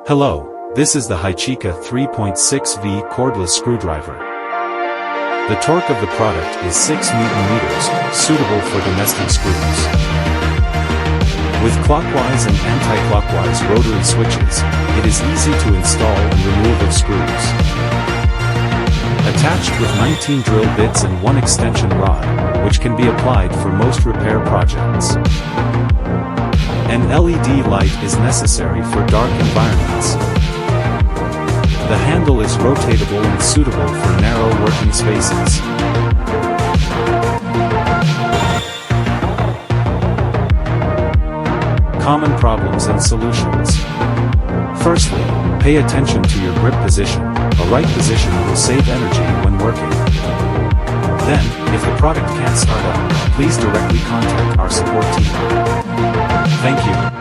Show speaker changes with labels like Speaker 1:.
Speaker 1: Hello, this is the HYCHIKA 3.6V cordless screwdriver. The torque of the product is 6 Nm, suitable for domestic screws. With clockwise and anti-clockwise rotary switches, it is easy to install and remove of screws. Attached with 19 drill bits and 1 extension rod, which can be applied for most repair projects. An LED light is necessary for dark environments. The handle is rotatable and suitable for narrow working spaces. Common problems and solutions. Firstly, pay attention to your grip position. A right position will save energy when working. Then, if the product can't start up, please directly contact our support team. Thank you.